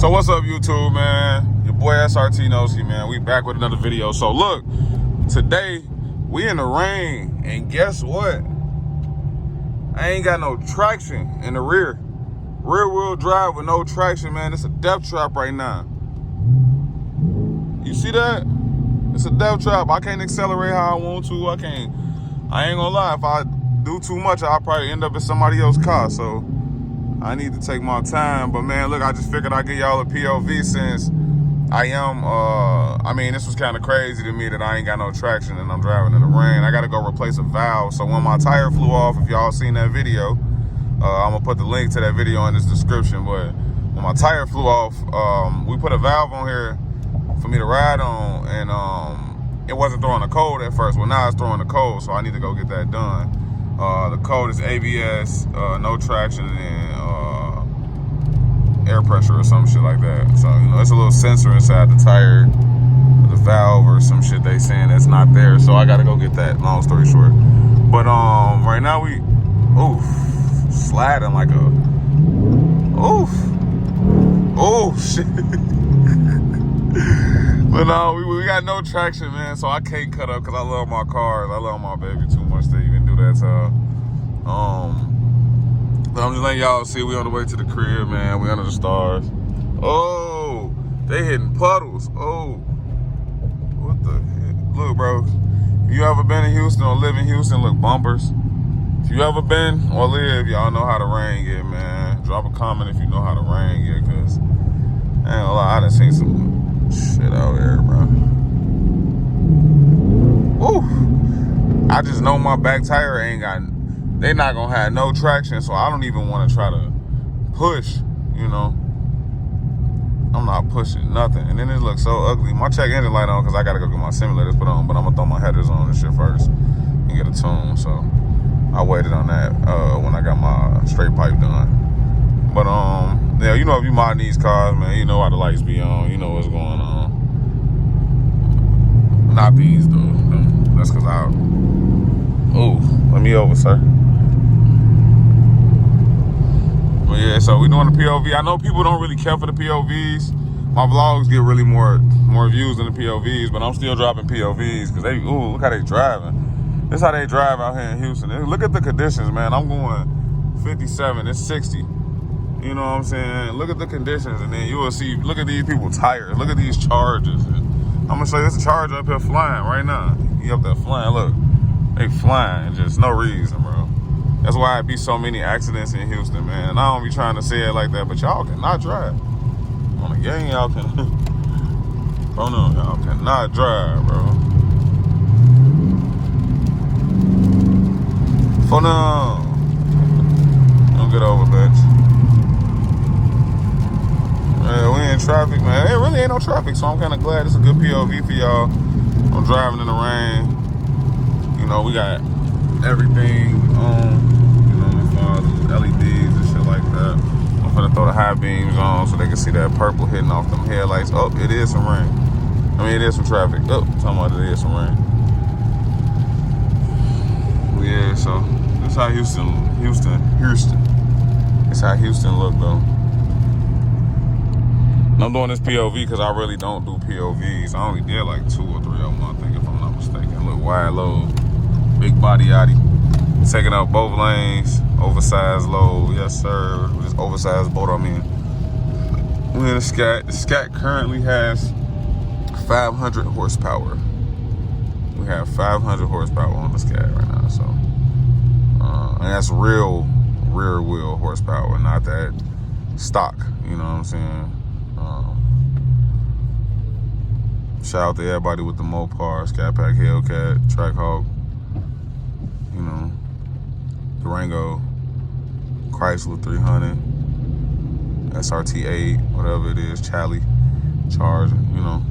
So what's up, YouTube, man? Your boy SRT Nosy, man. We back with another video. So look, today we in the rain, and guess what? I ain't got no traction in the rear. Rear wheel drive with no traction, man. It's a death trap right now. You see that? It's a death trap. I can't accelerate how I want to. I ain't gonna lie. If I do too much, I'll probably end up in somebody else's car. So I need to take my time. But man, look, I just figured I'd give y'all a POV since I am, I mean, this was kind of crazy to me that I ain't got no traction and I'm driving in the rain. I got to go replace a valve. So when my tire flew off, if y'all seen that video, I'm going to put the link to that video in this description. But when my tire flew off, we put a valve on here for me to ride on, and it wasn't throwing a code at first. Well, now it's throwing a code, so I need to go get that done. The code is ABS, no traction, and air pressure or some shit like that. So, you know, it's a little sensor inside the tire, the valve or some shit they saying that's not there. So I gotta go get that, long story short. But right now we, sliding like a, shit. But no, we got no traction, man, so I can't cut up because I love my cars. I love my baby too much to even do that. So, but I'm just letting y'all see we on the way to the crib, man. We under the stars. Oh, they hitting puddles. Oh, what the heck? Look, bro, if you ever been in Houston or live in Houston, look, bumpers. If you ever been or live, y'all know how the rain get, man. Drop a comment if you know how the rain get, because I ain't gonna lie, I done seen some shit out here, bro. Woo! I just know my back tire ain't got, they not gonna have no traction, so I don't even want to try to push, you know. I'm not pushing nothing. And then it looks so ugly. My check engine light on because I gotta go get my simulators put on, but I'm gonna throw my headers on and shit first and get a tune. So I waited on that when I got my straight pipe done. But yeah, you know, if you mod these cars, man, you know why the lights be on, you know what's going on. Not these though. That's because I, let me over, sir. But yeah, so we doing the POV. I know people don't really care for the POVs. My vlogs get really more views than the POVs, but I'm still dropping POVs because they, look how they driving. This is how they drive out here in Houston. Look at the conditions, man. I'm going 57, it's 60. You know what I'm saying? Look at the conditions, and then you will see, look at these people's tires. Look at these Chargers. I'm gonna show you this Charger up here flying right now. He up there flying, look. They flying, just no reason, bro. That's why it be so many accidents in Houston, man. And I don't be trying to say it like that, but y'all cannot drive. On the gang, y'all can. Oh no, y'all cannot drive, bro. For now. Don't get over, bitch. Man, we in traffic, man. There really ain't no traffic, so I'm kind of glad it's a good POV for y'all. I'm driving in the rain. You know, we got everything on, you know, as far as LEDs and shit like that. I'm gonna throw the high beams on so they can see that purple hitting off them headlights. Oh, it is some rain. I mean, it is some traffic. Oh, talking about it is some rain. Yeah, so that's how Houston. That's how Houston look, though. And I'm doing this POV because I really don't do POVs. I only did like 2 or 3 of them, I think, if I'm not mistaken. Look, wide load, big body yachty, taking out both lanes, oversized load, yes sir. This oversized boat I'm in. We're in a Scat. The Scat currently has 500 horsepower. We have 500 horsepower on the Scat right now, so. And that's real rear wheel horsepower, not that stock, you know what I'm saying? Shout out to everybody with the Mopar, Scatpack, Hellcat, Trackhawk, you know, Durango, Chrysler 300, SRT8, whatever it is, Charlie, Charger, you know.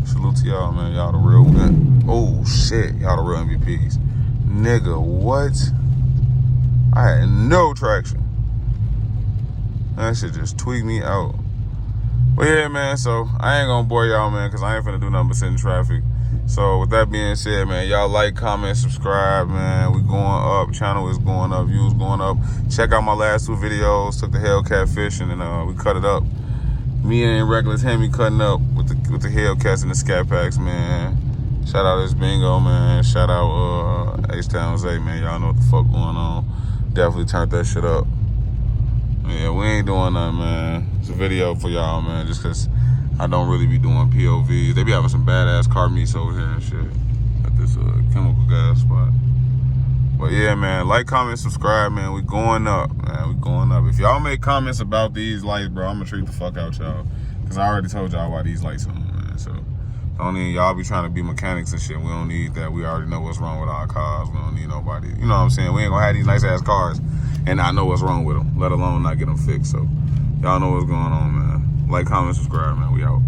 Salute to y'all, man. Y'all the real, oh shit, y'all the real MVPs. Nigga, what? I had no traction. That shit just tweaked me out. But yeah, man, so I ain't gonna bore y'all, man, because I ain't finna do nothing but sit in traffic. So with that being said, man, y'all like, comment, subscribe, man. We going up. Channel is going up. Views going up. Check out my last 2 videos. Took the Hellcat fishing and we cut it up. Me and Reckless Hemi cutting up with the Hellcats and the Scatpacks, man. Shout out this Bingo, man. Shout out H-Town Zay, man. Y'all know what the fuck going on. Definitely turned that shit up. Yeah, we ain't doing nothing, man. It's a video for y'all, man, just because I don't really be doing POVs. They be having some badass car meets over here and shit at this chemical gas spot. But yeah, man, like, comment, subscribe, man. We going up, man. We going up. If y'all make comments about these lights, bro, I'm gonna treat the fuck out y'all. Because I already told y'all why these lights on, man. So don't need y'all be trying to be mechanics and shit. We don't need that. We already know what's wrong with our cars. We don't need nobody. You know what I'm saying? We ain't gonna have these nice ass cars and not know what's wrong with them, let alone not get them fixed. So y'all know what's going on, man. Like, comment, subscribe, man. We out.